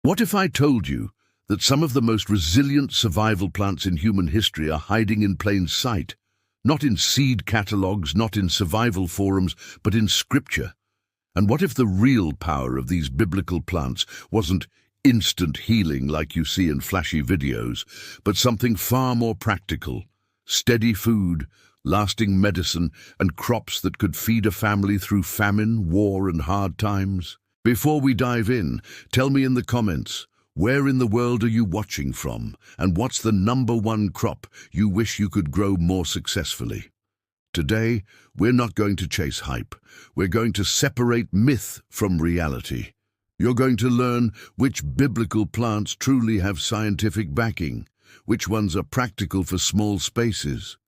What if I told you that some of the most resilient survival plants in human history are hiding in plain sight? Not in seed catalogues, not in survival forums, but in scripture. And what if the real power of these biblical plants wasn't instant healing like you see in flashy videos, but something far more practical? Steady food, lasting medicine, and crops that could feed a family through famine, war, and hard times? Before we dive in, tell me in the comments, where in the world are you watching from, and what's the #1 crop you wish you could grow more successfully? Today, we're not going to chase hype. We're going to separate myth from reality. You're going to learn which biblical plants truly have scientific backing, which ones are practical for small spaces,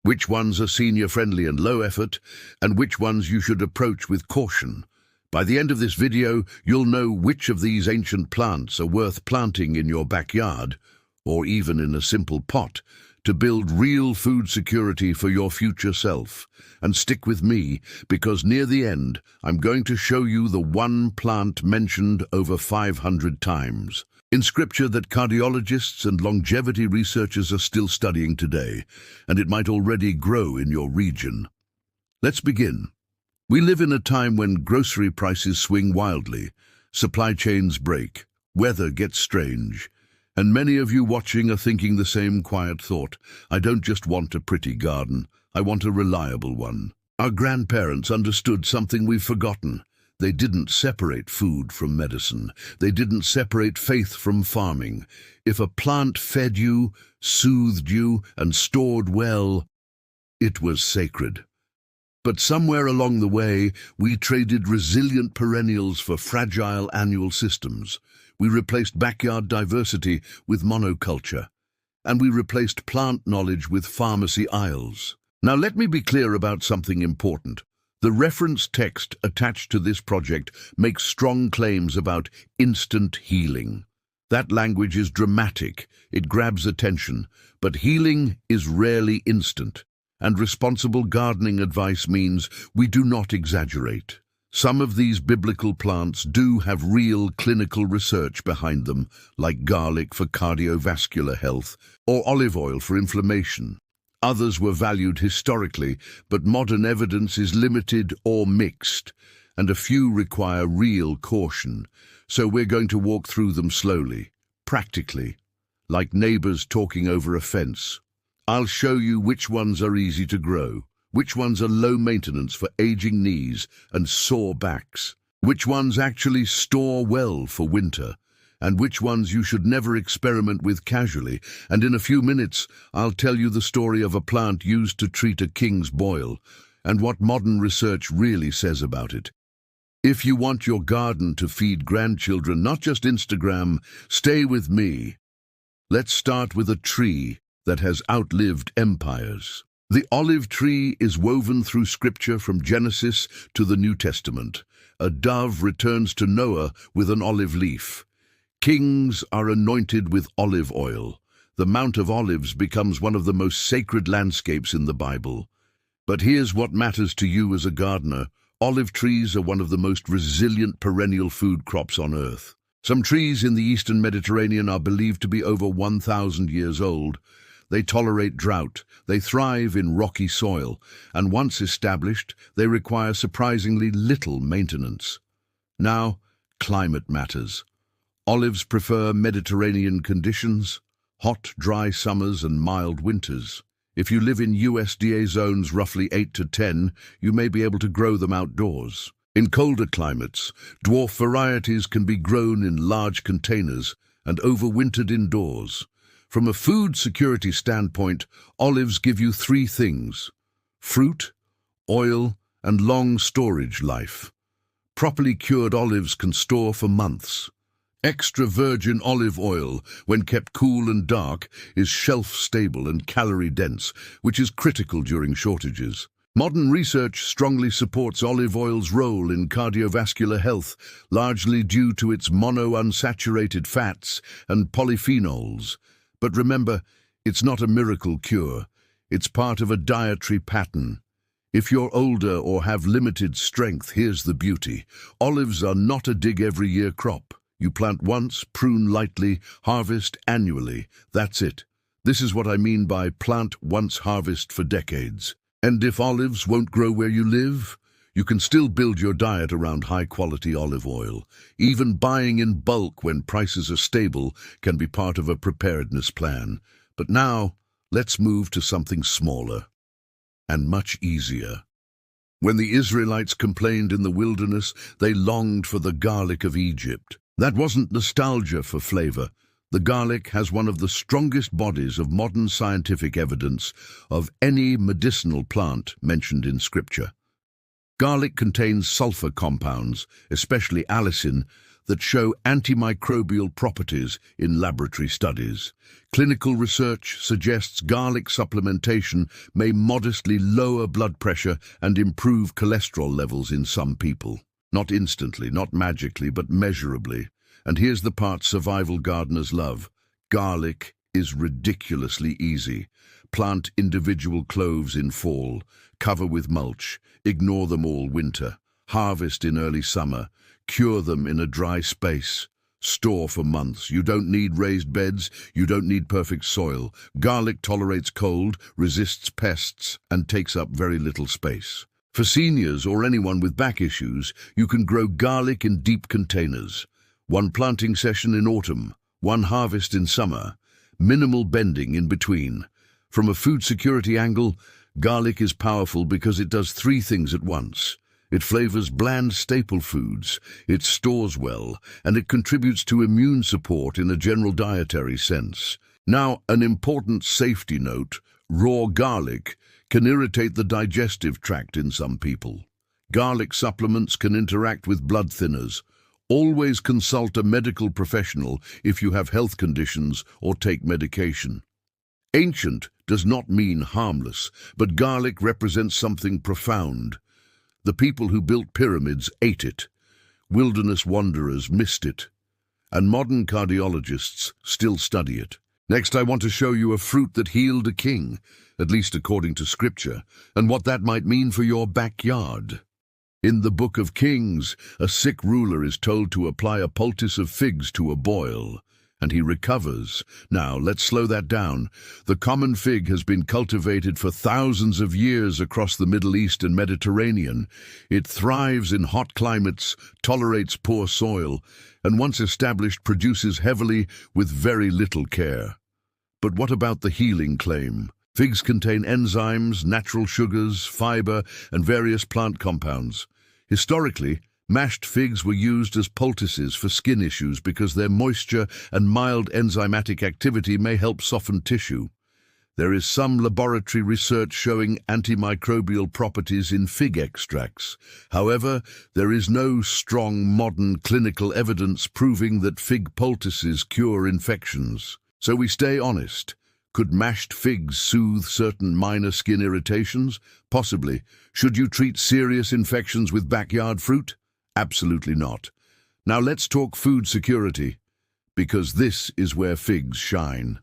which ones are senior-friendly and low effort, and which ones you should approach with caution. By the end of this video, you'll know which of these ancient plants are worth planting in your backyard, or even in a simple pot, to build real food security for your future self. And stick with me, because near the end, I'm going to show you the one plant mentioned over 500 times in scripture that cardiologists and longevity researchers are still studying today, and it might already grow in your region. Let's begin. We live in a time when grocery prices swing wildly, supply chains break, weather gets strange, and many of you watching are thinking the same quiet thought: I don't just want a pretty garden, I want a reliable one. Our grandparents understood something we've forgotten. They didn't separate food from medicine. They didn't separate faith from farming. If a plant fed you, soothed you, and stored well, it was sacred. But somewhere along the way, we traded resilient perennials for fragile annual systems. We replaced backyard diversity with monoculture. And we replaced plant knowledge with pharmacy aisles. Now let me be clear about something important. The reference text attached to this project makes strong claims about instant healing. That language is dramatic, it grabs attention, but healing is rarely instant. And responsible gardening advice means we do not exaggerate. Some of these biblical plants do have real clinical research behind them, like garlic for cardiovascular health or olive oil for inflammation. Others were valued historically, but modern evidence is limited or mixed, and a few require real caution. So we're going to walk through them slowly, practically, like neighbors talking over a fence. I'll show you which ones are easy to grow, which ones are low maintenance for aging knees and sore backs, which ones actually store well for winter, and which ones you should never experiment with casually. And in a few minutes, I'll tell you the story of a plant used to treat a king's boil, and what modern research really says about it. If you want your garden to feed grandchildren, not just Instagram, stay with me. Let's start with a tree that has outlived empires. The olive tree is woven through scripture from Genesis to the New Testament. A dove returns to Noah with an olive leaf. Kings are anointed with olive oil. The Mount of Olives becomes one of the most sacred landscapes in the Bible. But here's what matters to you as a gardener. Olive trees are one of the most resilient perennial food crops on earth. Some trees in the Eastern Mediterranean are believed to be over 1,000 years old. They tolerate drought, they thrive in rocky soil, and once established, they require surprisingly little maintenance. Now, climate matters. Olives prefer Mediterranean conditions, hot, dry summers and mild winters. If you live in USDA zones roughly 8 to 10, you may be able to grow them outdoors. In colder climates, dwarf varieties can be grown in large containers and overwintered indoors. From a food security standpoint, olives give you three things: fruit, oil, and long storage life. Properly cured olives can store for months. Extra virgin olive oil, when kept cool and dark, is shelf-stable and calorie-dense, which is critical during shortages. Modern research strongly supports olive oil's role in cardiovascular health, largely due to its monounsaturated fats and polyphenols. But remember, it's not a miracle cure. It's part of a dietary pattern. If you're older or have limited strength, here's the beauty. Olives are not a dig-every-year crop. You plant once, prune lightly, harvest annually. That's it. This is what I mean by plant once, harvest for decades. And if olives won't grow where you live, you can still build your diet around high-quality olive oil. Even buying in bulk when prices are stable can be part of a preparedness plan. But now, let's move to something smaller and much easier. When the Israelites complained in the wilderness, they longed for the garlic of Egypt. That wasn't nostalgia for flavor. The garlic has one of the strongest bodies of modern scientific evidence of any medicinal plant mentioned in Scripture. Garlic contains sulfur compounds, especially allicin, that show antimicrobial properties in laboratory studies. Clinical research suggests garlic supplementation may modestly lower blood pressure and improve cholesterol levels in some people. Not instantly, not magically, but measurably. And here's the part survival gardeners love. Garlic is ridiculously easy. Plant individual cloves in fall, cover with mulch, ignore them all winter, harvest in early summer, cure them in a dry space, store for months. You don't need raised beds, you don't need perfect soil. Garlic tolerates cold, resists pests, and takes up very little space. For seniors or anyone with back issues, you can grow garlic in deep containers. One planting session in autumn, one harvest in summer, minimal bending in between. From a food security angle, garlic is powerful because it does three things at once. It flavors bland staple foods, it stores well, and it contributes to immune support in a general dietary sense. Now, an important safety note: raw garlic can irritate the digestive tract in some people. Garlic supplements can interact with blood thinners. Always consult a medical professional if you have health conditions or take medication. Ancient does not mean harmless, but garlic represents something profound. The people who built pyramids ate it. Wilderness wanderers missed it. And modern cardiologists still study it. Next, I want to show you a fruit that healed a king, at least according to Scripture, and what that might mean for your backyard. In the Book of Kings, a sick ruler is told to apply a poultice of figs to a boil, and he recovers. Now, let's slow that down. The common fig has been cultivated for thousands of years across the Middle East and Mediterranean. It thrives in hot climates, tolerates poor soil, and once established produces heavily with very little care. But what about the healing claim? Figs contain enzymes, natural sugars, fiber, and various plant compounds. Historically, mashed figs were used as poultices for skin issues because their moisture and mild enzymatic activity may help soften tissue. There is some laboratory research showing antimicrobial properties in fig extracts. However, there is no strong modern clinical evidence proving that fig poultices cure infections. So we stay honest. Could mashed figs soothe certain minor skin irritations? Possibly. Should you treat serious infections with backyard fruit? Absolutely not. Now let's talk food security, because this is where figs shine.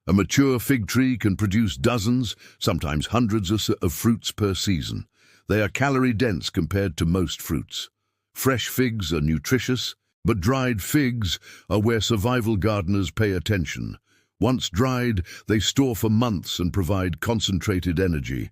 A mature fig tree can produce dozens, sometimes hundreds of fruits per season. They are calorie-dense compared to most fruits. Fresh figs are nutritious, but dried figs are where survival gardeners pay attention. Once dried, they store for months and provide concentrated energy.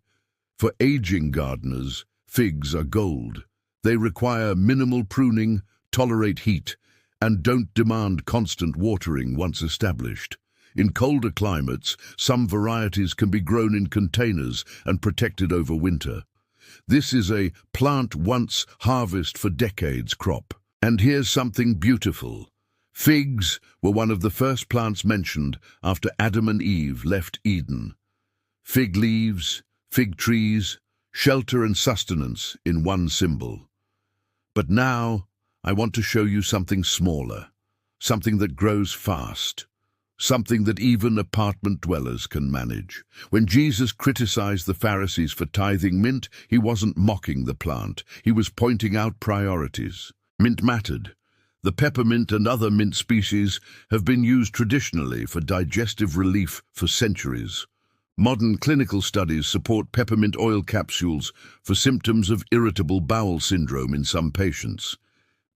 For aging gardeners, figs are gold. They require minimal pruning, tolerate heat, and don't demand constant watering once established. In colder climates, some varieties can be grown in containers and protected over winter. This is a plant once, harvest for decades crop. And here's something beautiful. Figs were one of the first plants mentioned after Adam and Eve left Eden. Fig leaves, fig trees, shelter and sustenance in one symbol. But now, I want to show you something smaller, something that grows fast, something that even apartment dwellers can manage. When Jesus criticized the Pharisees for tithing mint, he wasn't mocking the plant, he was pointing out priorities. Mint mattered. The peppermint and other mint species have been used traditionally for digestive relief for centuries. Modern clinical studies support peppermint oil capsules for symptoms of irritable bowel syndrome in some patients.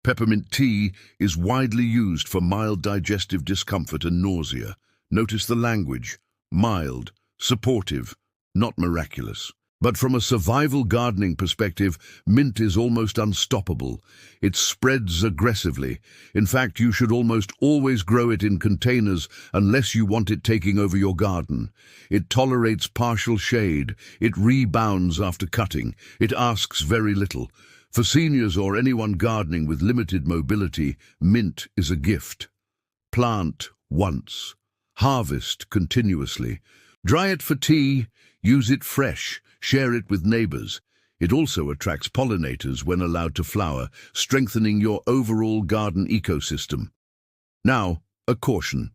Peppermint tea is widely used for mild digestive discomfort and nausea. Notice the language: mild, supportive, not miraculous. But from a survival gardening perspective, mint is almost unstoppable. It spreads aggressively. In fact, you should almost always grow it in containers unless you want it taking over your garden. It tolerates partial shade. It rebounds after cutting. It asks very little. For seniors or anyone gardening with limited mobility, mint is a gift. Plant once. Harvest continuously. Dry it for tea. Use it fresh. Share it with neighbors. It also attracts pollinators when allowed to flower, strengthening your overall garden ecosystem. Now, a caution.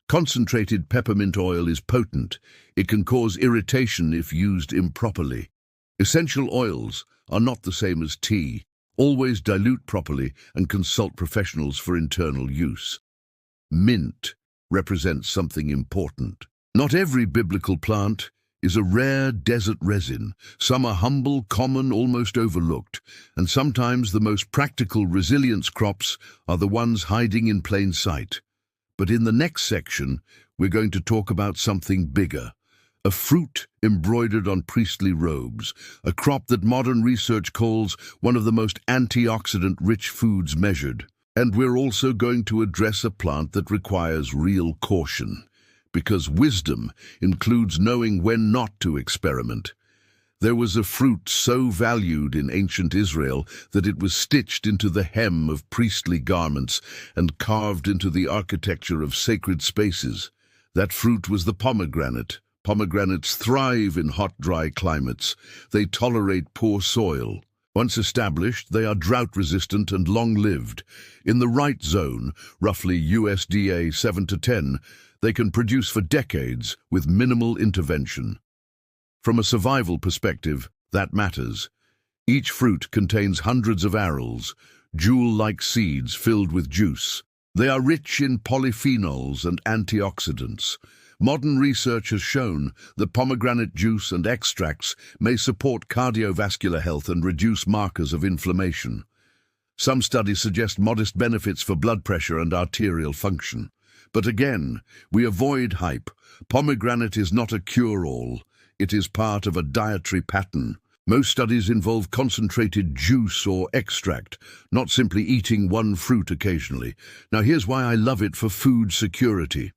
Concentrated peppermint oil is potent. It can cause irritation if used improperly. Essential oils are not the same as tea. Always dilute properly and consult professionals for internal use. Mint represents something important. Not every biblical plant is a rare desert resin. Some are humble, common, almost overlooked, and sometimes the most practical resilience crops are the ones hiding in plain sight. But in the next section, we're going to talk about something bigger. A fruit embroidered on priestly robes, a crop that modern research calls one of the most antioxidant-rich foods measured. And we're also going to address a plant that requires real caution, because wisdom includes knowing when not to experiment. There was a fruit so valued in ancient Israel that it was stitched into the hem of priestly garments and carved into the architecture of sacred spaces. That fruit was the pomegranate. Pomegranates thrive in hot, dry climates. They tolerate poor soil. Once established, they are drought-resistant and long-lived. In the right zone, roughly USDA 7 to 10, they can produce for decades with minimal intervention. From a survival perspective, that matters. Each fruit contains hundreds of arils, jewel-like seeds filled with juice. They are rich in polyphenols and antioxidants. Modern research has shown that pomegranate juice and extracts may support cardiovascular health and reduce markers of inflammation. Some studies suggest modest benefits for blood pressure and arterial function. But again, we avoid hype. Pomegranate is not a cure-all. It is part of a dietary pattern. Most studies involve concentrated juice or extract, not simply eating one fruit occasionally. Now here's why I love it for food security.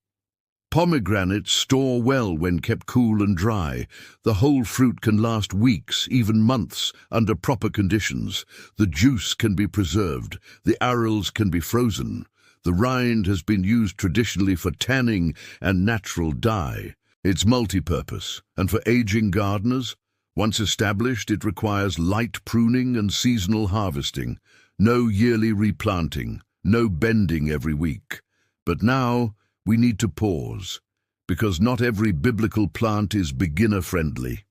Pomegranates store well when kept cool and dry. The whole fruit can last weeks, even months, under proper conditions. The juice can be preserved. The arils can be frozen. The rind has been used traditionally for tanning and natural dye. It's multi-purpose, and for aging gardeners, once established, it requires light pruning and seasonal harvesting. No yearly replanting, no bending every week. But now, we need to pause, because not every biblical plant is beginner-friendly.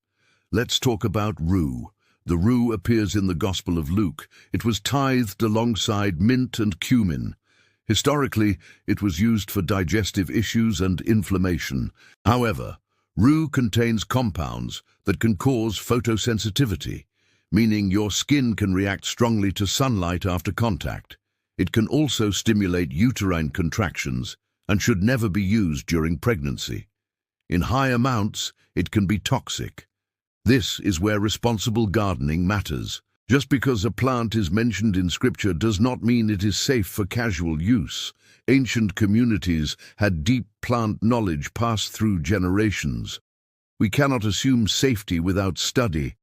Let's talk about rue. The rue appears in the Gospel of Luke. It was tithed alongside mint and cumin. Historically, it was used for digestive issues and inflammation. However, rue contains compounds that can cause photosensitivity, meaning your skin can react strongly to sunlight after contact. It can also stimulate uterine contractions and should never be used during pregnancy. In high amounts, it can be toxic. This is where responsible gardening matters. Just because a plant is mentioned in Scripture does not mean it is safe for casual use. Ancient communities had deep plant knowledge passed through generations. We cannot assume safety without study.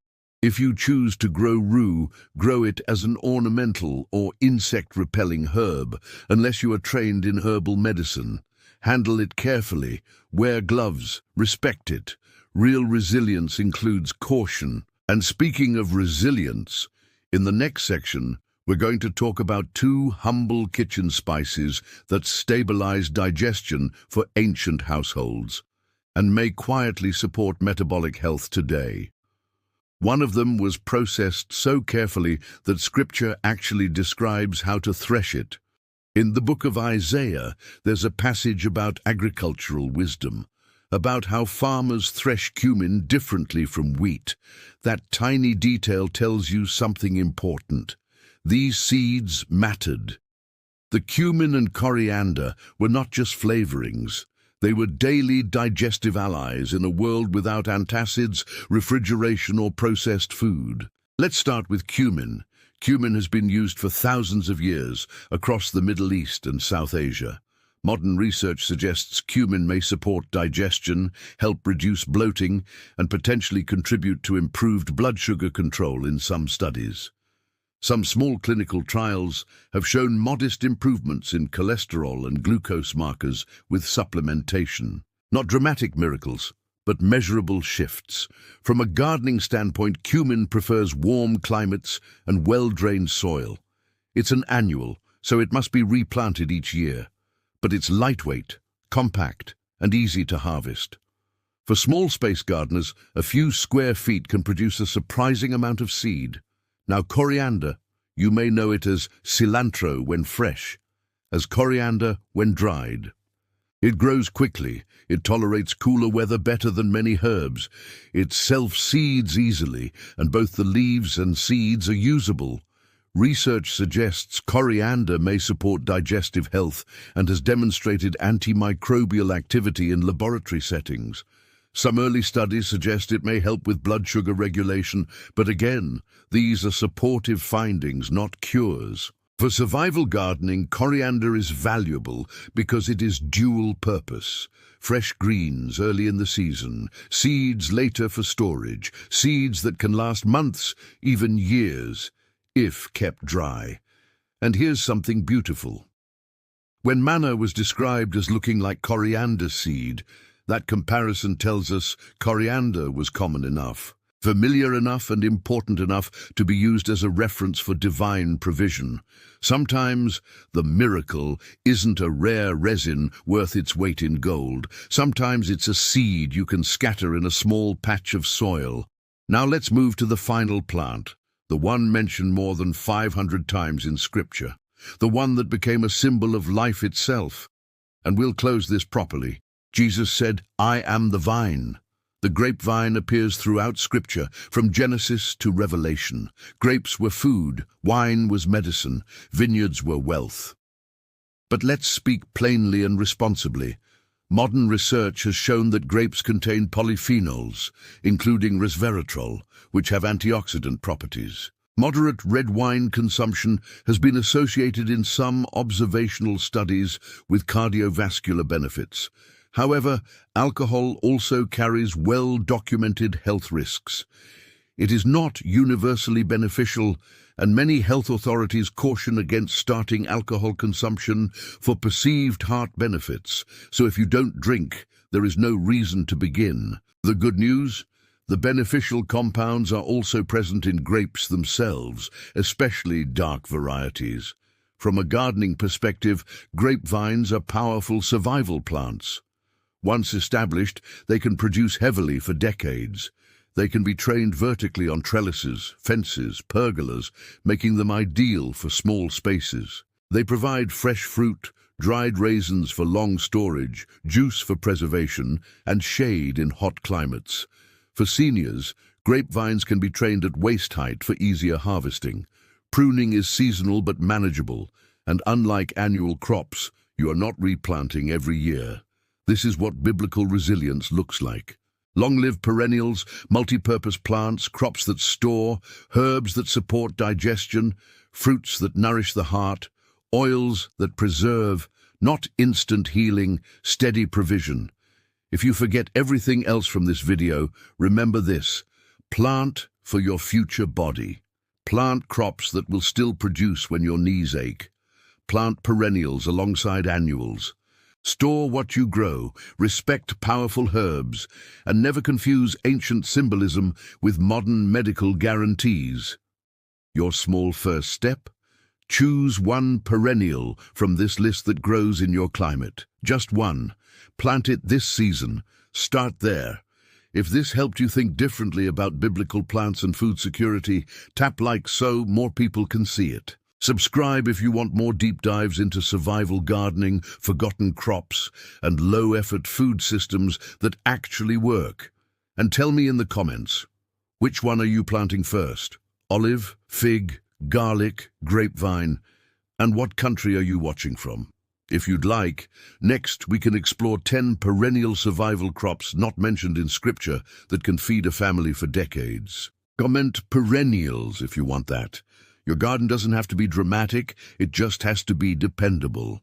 If you choose to grow rue, grow it as an ornamental or insect-repelling herb, unless you are trained in herbal medicine. Handle it carefully, wear gloves, respect it. Real resilience includes caution. And speaking of resilience, in the next section, we're going to talk about 2 humble kitchen spices that stabilize digestion for ancient households and may quietly support metabolic health today. One of them was processed so carefully that Scripture actually describes how to thresh it. In the book of Isaiah, there's a passage about agricultural wisdom, about how farmers thresh cumin differently from wheat. That tiny detail tells you something important. These seeds mattered. The cumin and coriander were not just flavorings. They were daily digestive allies in a world without antacids, refrigeration, or processed food. Let's start with cumin. Cumin has been used for thousands of years across the Middle East and South Asia. Modern research suggests cumin may support digestion, help reduce bloating, and potentially contribute to improved blood sugar control in some studies. Some small clinical trials have shown modest improvements in cholesterol and glucose markers with supplementation. Not dramatic miracles, but measurable shifts. From a gardening standpoint, cumin prefers warm climates and well-drained soil. It's an annual, so it must be replanted each year. But it's lightweight, compact, and easy to harvest. For small space gardeners, a few square feet can produce a surprising amount of seed. Now coriander, you may know it as cilantro when fresh, as coriander when dried. It grows quickly, it tolerates cooler weather better than many herbs, it self-seeds easily, and both the leaves and seeds are usable. Research suggests coriander may support digestive health and has demonstrated antimicrobial activity in laboratory settings. Some early studies suggest it may help with blood sugar regulation, but again, these are supportive findings, not cures. For survival gardening, coriander is valuable because it is dual purpose. Fresh greens early in the season, seeds later for storage, seeds that can last months, even years, if kept dry. And here's something beautiful. When manna was described as looking like coriander seed, that comparison tells us coriander was common enough, familiar enough and important enough to be used as a reference for divine provision. Sometimes the miracle isn't a rare resin worth its weight in gold. Sometimes it's a seed you can scatter in a small patch of soil. Now let's move to the final plant, the one mentioned more than 500 times in Scripture, the one that became a symbol of life itself. And we'll close this properly. Jesus said, "I am the vine." The grapevine appears throughout Scripture, from Genesis to Revelation. Grapes were food, wine was medicine, vineyards were wealth. But let's speak plainly and responsibly. Modern research has shown that grapes contain polyphenols, including resveratrol, which have antioxidant properties. Moderate red wine consumption has been associated in some observational studies with cardiovascular benefits. However, alcohol also carries well-documented health risks. It is not universally beneficial, and many health authorities caution against starting alcohol consumption for perceived heart benefits. So if you don't drink, there is no reason to begin. The good news? The beneficial compounds are also present in grapes themselves, especially dark varieties. From a gardening perspective, grapevines are powerful survival plants. Once established, they can produce heavily for decades. They can be trained vertically on trellises, fences, pergolas, making them ideal for small spaces. They provide fresh fruit, dried raisins for long storage, juice for preservation, and shade in hot climates. For seniors, grapevines can be trained at waist height for easier harvesting. Pruning is seasonal but manageable, and unlike annual crops, you are not replanting every year. This is what biblical resilience looks like. Long-lived perennials, multi-purpose plants, crops that store, herbs that support digestion, fruits that nourish the heart, oils that preserve, not instant healing, steady provision. If you forget everything else from this video, remember this: plant for your future body. Plant crops that will still produce when your knees ache. Plant perennials alongside annuals. Store what you grow, respect powerful herbs, and never confuse ancient symbolism with modern medical guarantees. Your small first step? Choose one perennial from this list that grows in your climate. Just one. Plant it this season. Start there. If this helped you think differently about biblical plants and food security, tap like so more people can see it. Subscribe if you want more deep dives into survival gardening, forgotten crops, and low-effort food systems that actually work. And tell me in the comments, which one are you planting first? Olive, fig, garlic, grapevine, and what country are you watching from? If you'd like, next we can explore 10 perennial survival crops not mentioned in scripture that can feed a family for decades. Comment perennials if you want that. Your garden doesn't have to be dramatic, it just has to be dependable.